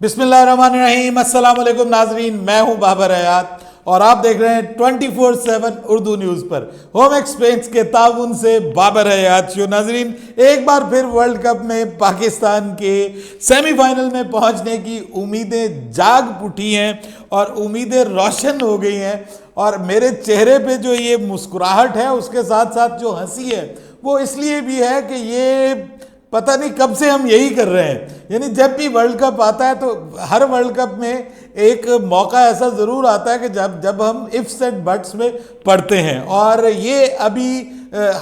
बिस्मिल्लाहिर्रहमानिर्रहीम, अस्सलाम वालेकुम नाजरीन। मैं हूं बाबर हयात और आप देख रहे हैं 24/7 उर्दू न्यूज़ पर होम एक्सपेंस के ताउन से बाबर हयात शो। नाजरीन, एक बार फिर वर्ल्ड कप में पाकिस्तान के सेमीफाइनल में पहुंचने की उम्मीदें जाग उठी हैं और उम्मीदें रोशन हो गई हैं। और मेरे चेहरे पे जो ये मुस्कुराहट है उसके साथ साथ जो हंसी है वो इसलिए भी है कि ये पता नहीं कब से हम यही कर रहे हैं। यानी जब भी वर्ल्ड कप आता है तो हर वर्ल्ड कप में एक मौका ऐसा ज़रूर आता है कि जब हम इफ्स एंड बट्स में पढ़ते हैं। और ये अभी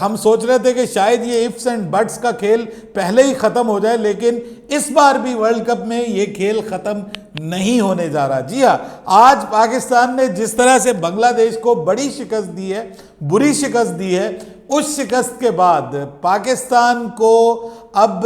हम सोच रहे थे कि शायद ये इफ्स एंड बट्स का खेल पहले ही ख़त्म हो जाए, लेकिन इस बार भी वर्ल्ड कप में ये खेल ख़त्म नहीं होने जा रहा। जी हाँ, आज पाकिस्तान ने जिस तरह से बांग्लादेश को बड़ी शिकस्त दी है, बुरी शिकस्त दी है, उस शिकस्त के बाद पाकिस्तान को अब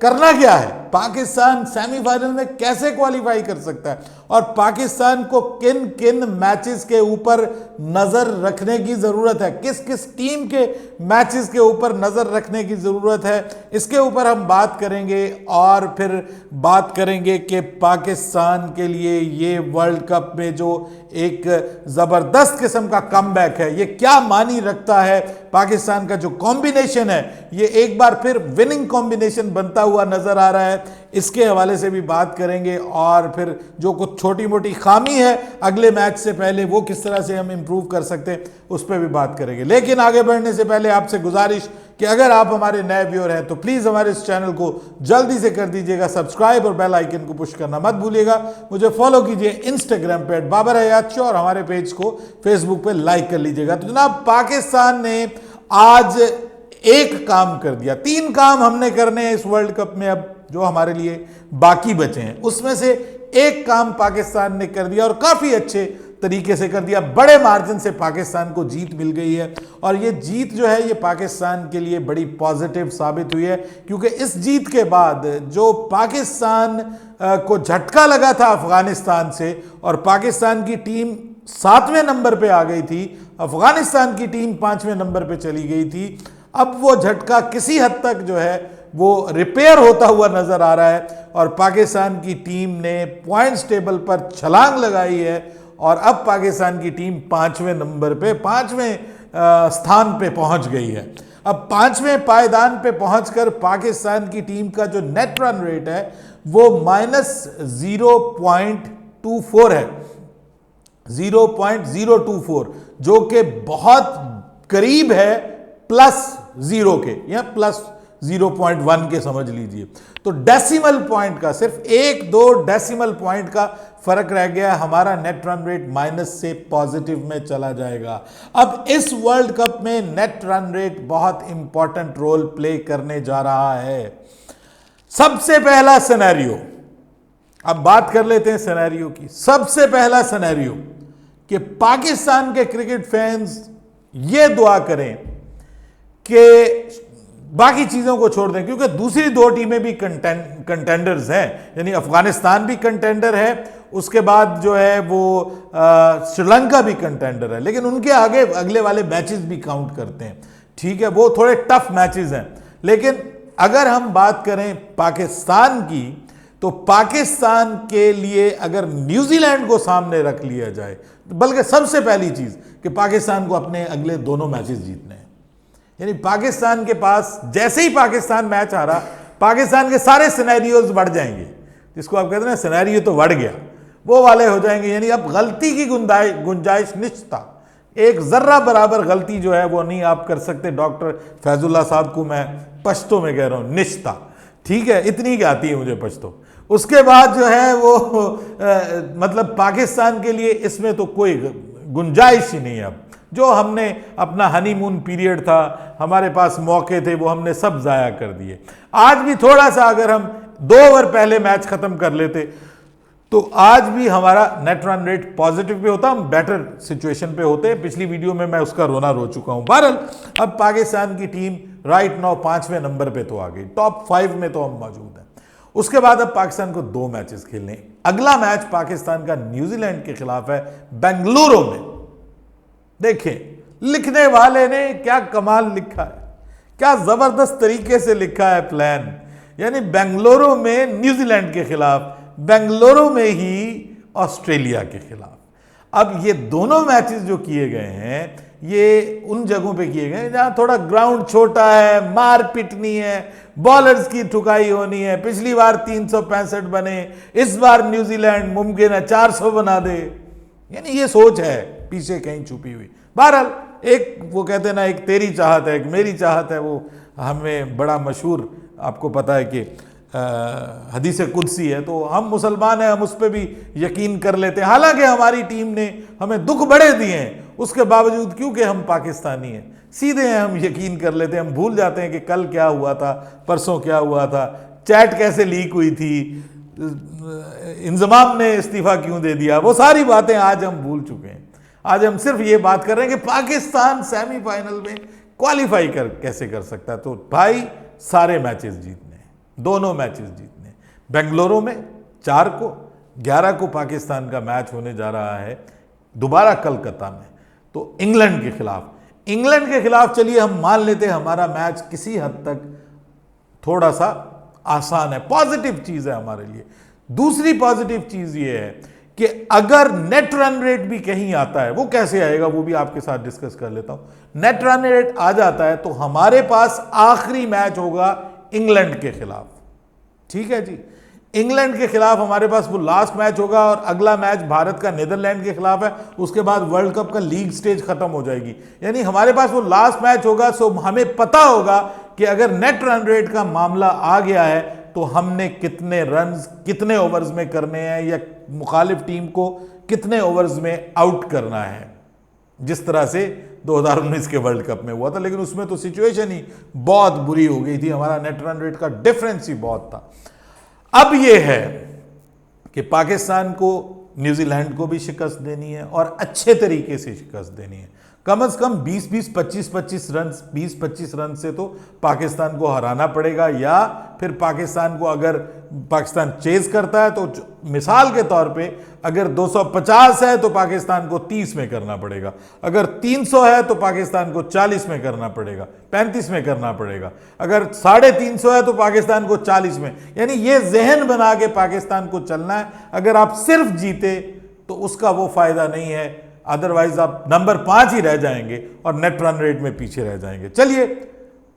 करना क्या है, पाकिस्तान सेमीफाइनल में कैसे क्वालिफाई कर सकता है और पाकिस्तान को किन किन मैचेस के ऊपर नज़र रखने की ज़रूरत है, किस किस टीम के मैचेस के ऊपर नज़र रखने की ज़रूरत है, इसके ऊपर हम बात करेंगे। और फिर बात करेंगे कि पाकिस्तान के लिए ये वर्ल्ड कप में जो एक ज़बरदस्त किस्म का कमबैक है ये क्या मानी रखता है। पाकिस्तान का जो कॉम्बिनेशन है ये एक बार फिर विनिंग कॉम्बिनेशन बनता हुआ नज़र आ रहा है, इसके हवाले से भी बात करेंगे। और फिर जो कुछ छोटी मोटी खामी है अगले मैच से पहले वो किस तरह से हम इम्प्रूव कर सकते हैं उस पर भी बात करेंगे। लेकिन आगे बढ़ने से पहले आपसे गुजारिश कि अगर आप हमारे नए व्यूअर हैं तो प्लीज़ हमारे इस चैनल को जल्दी से कर दीजिएगा सब्सक्राइब और बेल आइकन को पुश करना मत भूलिएगा। मुझे फॉलो कीजिए इंस्टाग्राम पे @बाबर हयात शो और हमारे पेज को फेसबुक पे लाइक कर लीजिएगा। तो जनाब, पाकिस्तान ने आज एक काम कर दिया, 3 काम हमने करने हैं इस वर्ल्ड कप में अब जो हमारे लिए बाकी बचे हैं, उसमें से एक काम पाकिस्तान ने कर दिया और काफ़ी अच्छे तरीके से कर दिया। बड़े मार्जिन से पाकिस्तान को जीत मिल गई है और ये जीत जो है ये पाकिस्तान के लिए बड़ी पॉजिटिव साबित हुई है, क्योंकि इस जीत के बाद जो पाकिस्तान को झटका लगा था अफगानिस्तान से और पाकिस्तान की टीम 7वें नंबर पे आ गई थी, अफगानिस्तान की टीम 5वें नंबर पे चली गई थी, अब वो झटका किसी हद तक जो है वो रिपेयर होता हुआ नजर आ रहा है और पाकिस्तान की टीम ने पॉइंट्स टेबल पर छलांग लगाई है और अब पाकिस्तान की टीम 5वें नंबर पे 5वें स्थान पे पहुंच गई है। अब 5वें पायदान पे पहुंचकर पाकिस्तान की टीम का जो नेट रन रेट है वो -0.24 है, 0.024, जो कि बहुत करीब है +0 के या +0.1 के समझ लीजिए। तो डेसिमल पॉइंट का, सिर्फ 1-2 डेसिमल पॉइंट का फर्क रह गया, हमारा नेट रन रेट माइनस से पॉजिटिव में चला जाएगा। अब इस वर्ल्ड कप में नेट रन रेट बहुत इंपॉर्टेंट रोल प्ले करने जा रहा है। सबसे पहला सिनेरियो, अब बात कर लेते हैं सिनेरियो की। सबसे पहला सिनेरियो कि पाकिस्तान के क्रिकेट फैंस ये दुआ करें कि बाकी चीज़ों को छोड़ दें, क्योंकि दूसरी 2 टीमें भी कंटेंडर्स हैं, यानी अफगानिस्तान भी कंटेंडर है, उसके बाद जो है वो श्रीलंका भी कंटेंडर है, लेकिन उनके आगे अगले वाले मैचेस भी काउंट करते हैं। ठीक है, वो थोड़े टफ मैचेस हैं। लेकिन अगर हम बात करें पाकिस्तान की तो पाकिस्तान के लिए अगर न्यूजीलैंड को सामने रख लिया जाए, बल्कि सबसे पहली चीज़ कि पाकिस्तान को अपने अगले दोनों मैचेस जीतने हैं। यानी पाकिस्तान के पास जैसे ही पाकिस्तान मैच हारा, पाकिस्तान के सारे सिनेरियोज बढ़ जाएंगे, जिसको आप कहते हैं ना सिनेरियो तो बढ़ गया, वो वाले हो जाएंगे। यानी अब गलती की गुंजाइश निश्चित, एक ज़र्रा बराबर गलती जो है वो नहीं आप कर सकते। डॉक्टर फैजुल्ला साहब को मैं पश्तो में कह रहा हूँ, निश्चित, ठीक है, इतनी क्या आती है मुझे पश्तो। उसके बाद जो है वो मतलब पाकिस्तान के लिए इसमें तो कोई गुंजाइश ही नहीं है। अब जो हमने अपना हनीमून पीरियड था, हमारे पास मौके थे, वो हमने सब ज़ाया कर दिए। आज भी थोड़ा सा अगर हम 2 ओवर पहले मैच ख़त्म कर लेते तो आज भी हमारा net run rate positive pay होता, हम बेटर सिचुएशन पे होते। पिछली वीडियो में मैं उसका रोना रो चुका हूँ। बहरहाल अब पाकिस्तान की टीम राइट नाउ 5वें नंबर पे तो आ गई, टॉप 5 में तो हम मौजूद हैं। उसके बाद अब पाकिस्तान को 2 मैचेस खेलने। अगला मैच पाकिस्तान का न्यूजीलैंड के खिलाफ है बेंगलुरु में। देखें लिखने वाले ने क्या कमाल लिखा है, क्या जबरदस्त तरीके से लिखा है प्लान। यानी बेंगलुरु में न्यूजीलैंड के खिलाफ बेंगलुरु में ही ऑस्ट्रेलिया के खिलाफ। अब ये दोनों मैचेस जो किए गए हैं ये उन जगहों पे किए गए जहां थोड़ा ग्राउंड छोटा है, मार पिटनी है, बॉलर्स की ठुकाई होनी है। पिछली बार 365 बने, इस बार न्यूजीलैंड मुमकिन है 400 बना दे, यानी ये सोच है पीछे कहीं छुपी हुई। बहरहाल एक वो कहते हैं ना, एक तेरी चाहत है एक मेरी चाहत है, वो हमें बड़ा मशहूर, आपको पता है कि हदीस कुदसी है, तो हम मुसलमान हैं, हम उस पर भी यकीन कर लेते हैं। हालांकि हमारी टीम ने हमें दुख बड़े दिए हैं, उसके बावजूद क्योंकि हम पाकिस्तानी हैं सीधे हैं, हम यकीन कर लेते हैं। हम भूल जाते हैं कि कल क्या हुआ था, परसों क्या हुआ था, चैट कैसे लीक हुई थी, इंजमाम ने इस्तीफा क्यों दे दिया, वो सारी बातें आज हम भूल चुके हैं। आज हम सिर्फ ये बात कर रहे हैं कि पाकिस्तान सेमीफाइनल में क्वालिफाई कैसे कर सकता है। तो भाई सारे मैचेस जीतने, दोनों मैचेस जीतने। बेंगलुरु में 4 को, 11 को पाकिस्तान का मैच होने जा रहा है दोबारा कलकत्ता में, तो इंग्लैंड के खिलाफ। इंग्लैंड के खिलाफ चलिए हम मान लेते हैं हमारा मैच किसी हद तक थोड़ा सा आसान है, पॉजिटिव चीज है हमारे लिए। दूसरी पॉजिटिव चीज ये है कि अगर नेट रन रेट भी कहीं आता है, वो कैसे आएगा वो भी आपके साथ डिस्कस कर लेता हूं। नेट रन रेट आ जाता है तो हमारे पास आखिरी मैच होगा इंग्लैंड के खिलाफ, ठीक है जी। इंग्लैंड के खिलाफ हमारे पास वो लास्ट मैच होगा और अगला मैच भारत का नीदरलैंड के खिलाफ है। उसके बाद वर्ल्ड कप का लीग स्टेज खत्म हो जाएगी, यानी हमारे पास वो लास्ट मैच होगा। सो हमें पता होगा कि अगर नेट रन रेट का मामला आ गया है तो हमने कितने रन्स कितने ओवर्स में करने हैं या मुखालिफ टीम को कितने ओवर्स में आउट करना है, जिस तरह से 2019 के वर्ल्ड कप में हुआ था। लेकिन उसमें तो सिचुएशन ही बहुत बुरी हो गई थी, हमारा नेट रन रेट का डिफरेंस ही बहुत था। अब यह है कि पाकिस्तान को न्यूजीलैंड को भी शिकस्त देनी है और अच्छे तरीके से शिकस्त देनी है। कम से कम 20-20, 25-25 रन, 20-25 रन से तो पाकिस्तान को हराना पड़ेगा, या फिर पाकिस्तान को अगर पाकिस्तान चेज करता है तो मिसाल के तौर पे अगर 250 है तो पाकिस्तान को 30 में करना पड़ेगा, अगर 300 है तो पाकिस्तान को 40 में करना पड़ेगा, 35 में करना पड़ेगा, अगर 350 है तो पाकिस्तान को 40 में। यानी ये जहन बना के पाकिस्तान को चलना है। अगर आप सिर्फ जीते तो उसका वो फायदा नहीं है, अदरवाइज आप नंबर 5 ही रह जाएंगे और नेट रन रेट में पीछे रह जाएंगे। चलिए,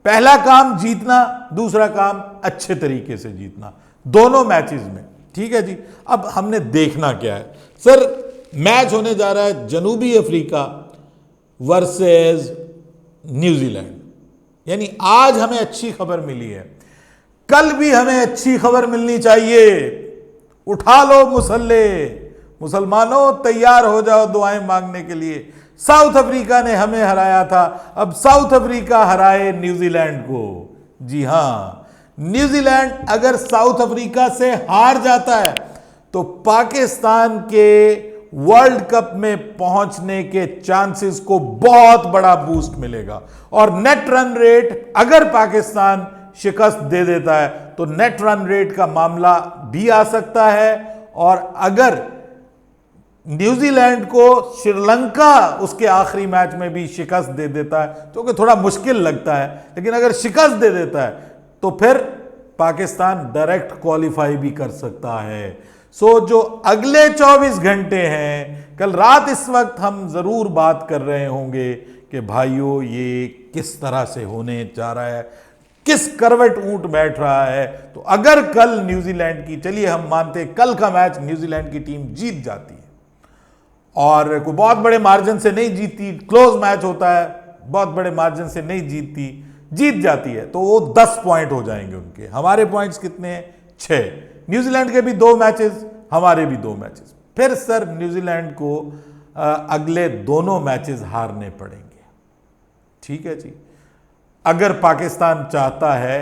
पहला काम जीतना, दूसरा काम अच्छे तरीके से जीतना दोनों मैचेस में, ठीक है जी। अब हमने देखना क्या है सर, मैच होने जा रहा है जनूबी अफ्रीका वर्सेस न्यूजीलैंड। यानी आज हमें अच्छी खबर मिली है, कल भी हमें अच्छी खबर मिलनी चाहिए। उठा लो मुसल्ले, मुसलमानों तैयार हो जाओ दुआएं मांगने के लिए। साउथ अफ्रीका ने हमें हराया था, अब साउथ अफ्रीका हराए न्यूजीलैंड को। जी हां, न्यूजीलैंड अगर साउथ अफ्रीका से हार जाता है तो पाकिस्तान के वर्ल्ड कप में पहुंचने के चांसेस को बहुत बड़ा बूस्ट मिलेगा। और नेट रन रेट अगर पाकिस्तान शिकस्त दे देता है तो नेट रन रेट का मामला भी आ सकता है। और अगर न्यूजीलैंड को श्रीलंका उसके आखिरी मैच में भी शिकस्त दे देता है, जो कि थोड़ा मुश्किल लगता है, लेकिन अगर शिकस्त दे देता है तो फिर पाकिस्तान डायरेक्ट क्वालिफाई भी कर सकता है। सो जो अगले 24 घंटे हैं, कल रात इस वक्त हम जरूर बात कर रहे होंगे कि भाइयों ये किस तरह से होने जा रहा है, किस करवट ऊंट बैठ रहा है। तो अगर कल न्यूजीलैंड की, चलिए हम मानते हैं कल का मैच न्यूजीलैंड की टीम जीत जाती है, और कोई बहुत बड़े मार्जिन से नहीं जीतती, क्लोज मैच होता है, बहुत बड़े मार्जिन से नहीं जीतती, जीत जाती है, तो वो 10 पॉइंट हो जाएंगे उनके। हमारे पॉइंट्स कितने हैं? 6। न्यूजीलैंड के भी 2 मैचेस, हमारे भी 2 मैचेस। फिर सर न्यूजीलैंड को अगले दोनों मैचेस हारने पड़ेंगे, ठीक है जी। अगर पाकिस्तान चाहता है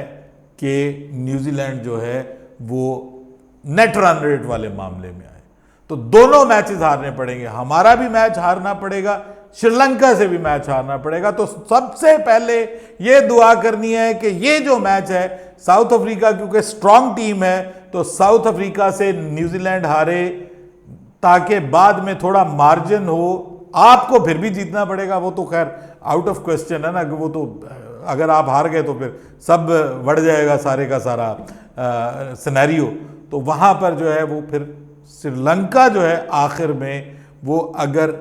कि न्यूजीलैंड जो है वो नेट रन रेट वाले मामले में आए, तो दोनों मैचेस हारने पड़ेंगे। हमारा भी मैच हारना पड़ेगा, श्रीलंका से भी मैच हारना पड़ेगा। तो सबसे पहले ये दुआ करनी है कि ये जो मैच है, साउथ अफ्रीका क्योंकि स्ट्रांग टीम है, तो साउथ अफ्रीका से न्यूजीलैंड हारे, ताकि बाद में थोड़ा मार्जिन हो। आपको फिर भी जीतना पड़ेगा, वो तो खैर आउट ऑफ क्वेश्चन है ना, कि वो तो अगर आप हार गए तो फिर सब बढ़ जाएगा सारे का सारा सिनेरियो। तो वहाँ पर जो है वो फिर श्रीलंका जो है आखिर में वो अगर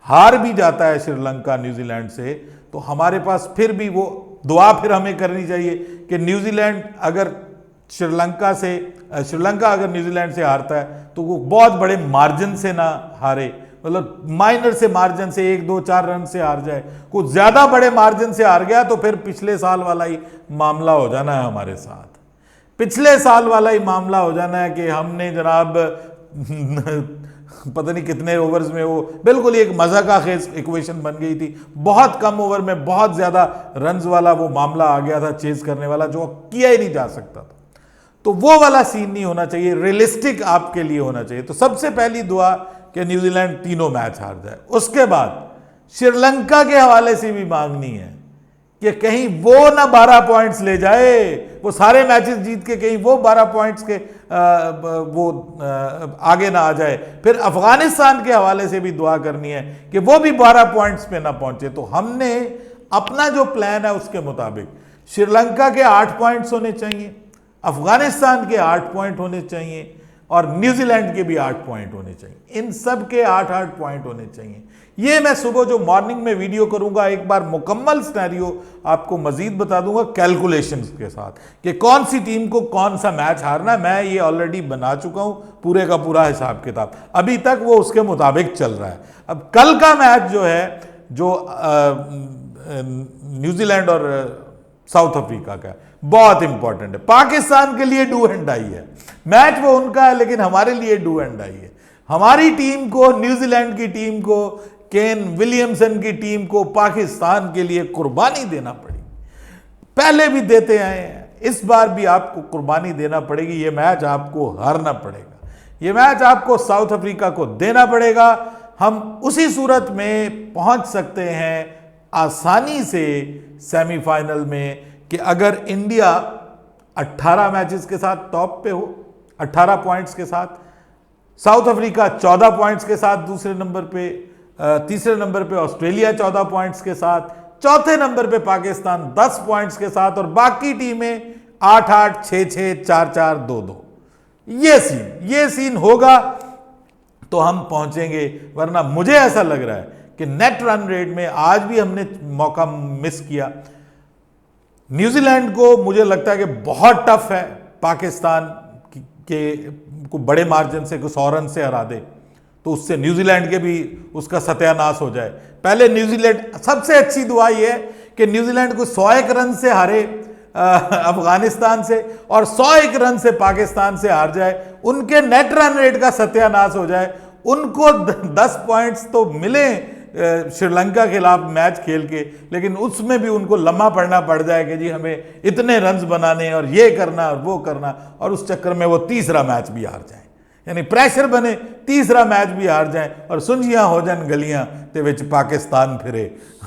हार भी जाता है श्रीलंका न्यूजीलैंड से, तो हमारे पास फिर भी वो दुआ फिर हमें करनी चाहिए कि न्यूजीलैंड अगर श्रीलंका अगर न्यूजीलैंड से हारता है तो वो बहुत बड़े मार्जिन से ना हारे, मतलब माइनर से मार्जिन से 1-2-4 रन से हार जाए। कुछ ज्यादा बड़े मार्जिन से हार गया तो फिर पिछले साल वाला ही मामला हो जाना है हमारे साथ, पिछले साल वाला ही मामला हो जाना है कि हमने जनाब पता नहीं कितने ओवर्स में वो बिल्कुल एक मजा का खेज इक्वेशन बन गई थी, बहुत कम ओवर में बहुत ज्यादा रन्स वाला वो मामला आ गया था चेज करने वाला, जो किया ही नहीं जा सकता था। तो वो वाला सीन नहीं होना चाहिए, रियलिस्टिक आपके लिए होना चाहिए। तो सबसे पहली दुआ कि न्यूजीलैंड तीनों मैच हार जाए। उसके बाद श्रीलंका के हवाले से भी मांगनी है कि कहीं वो ना 12 पॉइंट्स ले जाए, वो सारे मैचेस जीत के कहीं वो 12 पॉइंट्स के आगे ना आ जाए। फिर अफगानिस्तान के हवाले से भी दुआ करनी है कि वो भी 12 पॉइंट्स पे ना पहुंचे। तो हमने अपना जो प्लान है उसके मुताबिक श्रीलंका के 8 पॉइंट्स होने चाहिए, अफगानिस्तान के 8 पॉइंट होने चाहिए और न्यूजीलैंड के भी 8 पॉइंट होने चाहिए। इन सब के 8-8 पॉइंट होने चाहिए। ये मैं सुबह जो मॉर्निंग में वीडियो करूंगा एक बार मुकम्मल सिनेरियो आपको मजीद बता दूंगा कैलकुलेशंस के साथ कि कौन सी टीम को कौन सा मैच हारना। मैं ये ऑलरेडी बना चुका हूं पूरे का पूरा हिसाब किताब, अभी तक वो उसके मुताबिक चल रहा है। अब कल का मैच जो है जो न्यूजीलैंड और साउथ अफ्रीका का बहुत इंपॉर्टेंट है, पाकिस्तान के लिए डू एंड डाई है। मैच वो उनका है लेकिन हमारे लिए डू एंड डाई है। हमारी टीम को, न्यूजीलैंड की टीम को, केन विलियमसन की टीम को पाकिस्तान के लिए कुर्बानी देना पड़ेगी। पहले भी देते आए हैं, इस बार भी आपको कुर्बानी देना पड़ेगी। ये मैच आपको हारना पड़ेगा, ये मैच आपको साउथ अफ्रीका को देना पड़ेगा। हम उसी सूरत में पहुंच सकते हैं आसानी से सेमीफाइनल में कि अगर इंडिया 18 मैचेस के साथ टॉप पे हो, 18 पॉइंट्स के साथ, साउथ अफ्रीका 14 पॉइंट्स के साथ दूसरे नंबर पे, तीसरे नंबर पे ऑस्ट्रेलिया 14 पॉइंट्स के साथ, चौथे नंबर पे पाकिस्तान 10 पॉइंट्स के साथ और बाकी टीमें 8-8, 6-6, 4-4, 2-2। ये सीन होगा तो हम पहुंचेंगे। वरना मुझे ऐसा लग रहा है कि नेट रन रेट में आज भी हमने मौका मिस किया। न्यूजीलैंड को मुझे लगता है कि बहुत टफ है पाकिस्तान के को बड़े मार्जिन से कुछ 100 रन से हरा दे तो उससे न्यूजीलैंड के भी उसका सत्यानाश हो जाए। पहले न्यूजीलैंड, सबसे अच्छी दुआ यह है कि न्यूजीलैंड को 101 रन से हारे अफगानिस्तान से और 101 रन से पाकिस्तान से हार जाए, उनके नेट रन रेट का सत्यानाश हो जाए, उनको 10 पॉइंट्स तो मिले श्रीलंका के खिलाफ मैच खेल के, लेकिन उसमें भी उनको लम्हा पड़ना पड़ जाए कि जी हमें इतने रन्स बनाने और ये करना और वो करना, और उस चक्कर में वो तीसरा मैच भी हार जाए। यानी प्रेशर बने, तीसरा मैच भी हार जाए और सुंजियां हो जान गलियां ते विच पाकिस्तान फिरे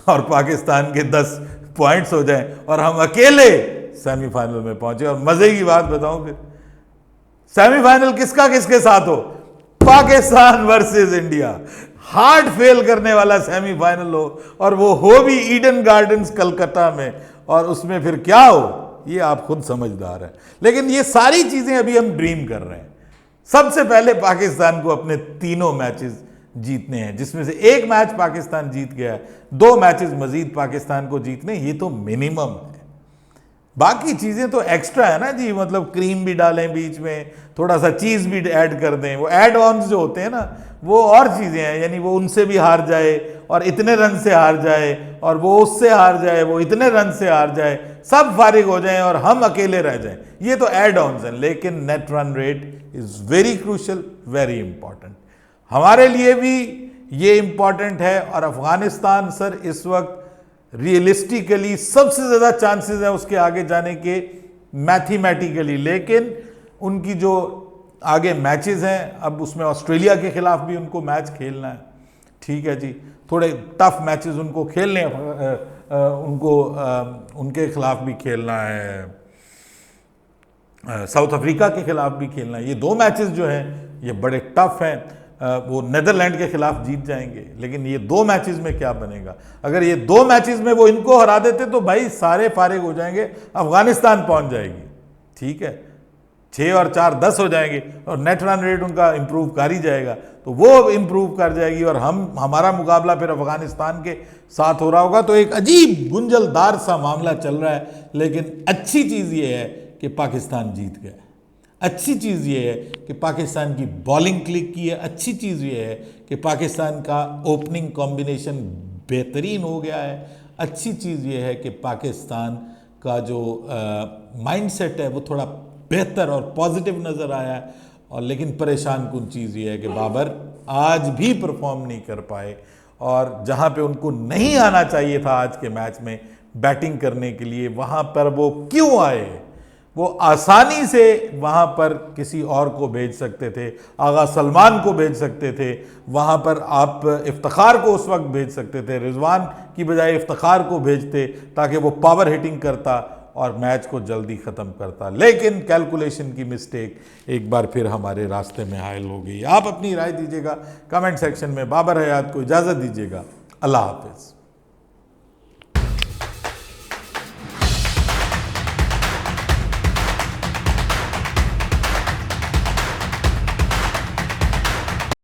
और पाकिस्तान के 10 पॉइंट्स हो जाए और हम अकेले सेमीफाइनल में पहुंचे। और मजे की बात बताऊं, फिर सेमीफाइनल किसके साथ हो, Pakistan versus India, heart fail करने वाला सेमीफाइनल हो और वो हो भी ईडन गार्डन्स कलकत्ता में, और उसमें फिर क्या हो ये आप खुद समझदार हैं। लेकिन ये सारी चीजें अभी हम ड्रीम कर रहे हैं। सबसे पहले पाकिस्तान को अपने तीनों मैचेस जीतने हैं, जिसमें से एक मैच पाकिस्तान जीत गया है, 2 मैचेस मजीद पाकिस्तान को जीतने, ये तो मिनिमम है। बाकी चीजें तो एक्स्ट्रा है ना जी, मतलब क्रीम भी डालें बीच में, थोड़ा सा चीज भी ऐड कर दें, वो एड ऑन्स जो होते हैं ना वो और चीजें हैं। यानी वो उनसे भी हार जाए और इतने रन से हार जाए, और वो उससे हार जाए, वो इतने रन से हार जाए, सब फारिग हो जाएं और हम अकेले रह जाएं, ये तो एड ऑन्स हैं। लेकिन net run rate is very crucial, very important, हमारे लिए भी ये इंपॉर्टेंट है। और अफगानिस्तान सर इस वक्त रियलिस्टिकली सबसे ज्यादा चांसेस है उसके आगे जाने के मैथमेटिकली, लेकिन उनकी जो आगे मैचेस हैं, अब उसमें ऑस्ट्रेलिया के खिलाफ भी उनको मैच खेलना है, ठीक है जी, थोड़े टफ मैचेस उनको खेलने, उनको उनके खिलाफ भी खेलना है, साउथ अफ्रीका के खिलाफ भी खेलना है। ये 2 मैचेस जो हैं ये बड़े टफ हैं। वो नेदरलैंड के खिलाफ जीत जाएंगे, लेकिन ये 2 मैचेस में क्या बनेगा। अगर ये 2 मैचेस में वो इनको हरा देते तो भाई सारे फारिग हो जाएंगे, अफगानिस्तान पहुंच जाएगी, ठीक है। 6 और 4 10 हो जाएंगे और नेट रन रेट उनका इम्प्रूव कर ही जाएगा, तो वो इम्प्रूव कर जाएगी और हमारा मुकाबला फिर अफगानिस्तान के साथ हो रहा होगा। तो एक अजीब गुंजलदार सा मामला चल रहा है, लेकिन अच्छी चीज़ ये है कि पाकिस्तान जीत गया। अच्छी चीज़ ये है कि पाकिस्तान की बॉलिंग क्लिक की है। अच्छी चीज़ ये है कि पाकिस्तान का ओपनिंग कॉम्बिनेशन बेहतरीन हो गया है। अच्छी चीज़ ये है कि पाकिस्तान का जो माइंडसेट है वो थोड़ा बेहतर और पॉजिटिव नज़र आया है। और लेकिन परेशान कुन चीज़ ये है कि बाबर आज भी परफॉर्म नहीं कर पाए, और जहाँ पे उनको नहीं आना चाहिए था आज के मैच में बैटिंग करने के लिए, वहाँ पर वो क्यों आए? वो आसानी से वहाँ पर किसी और को भेज सकते थे, आगा सलमान को भेज सकते थे, वहाँ पर आप इफ्तिखार को उस वक्त भेज सकते थे, रिजवान की बजाय इफ्तिखार को भेजते ताकि वो पावर हिटिंग करता और मैच को जल्दी ख़त्म करता। लेकिन कैलकुलेशन की मिस्टेक एक बार फिर हमारे रास्ते में हायल हो गई। आप अपनी राय दीजिएगा कमेंट सेक्शन में। बाबर हयात को इजाज़त दीजिएगा। अल्लाह हाफिज़।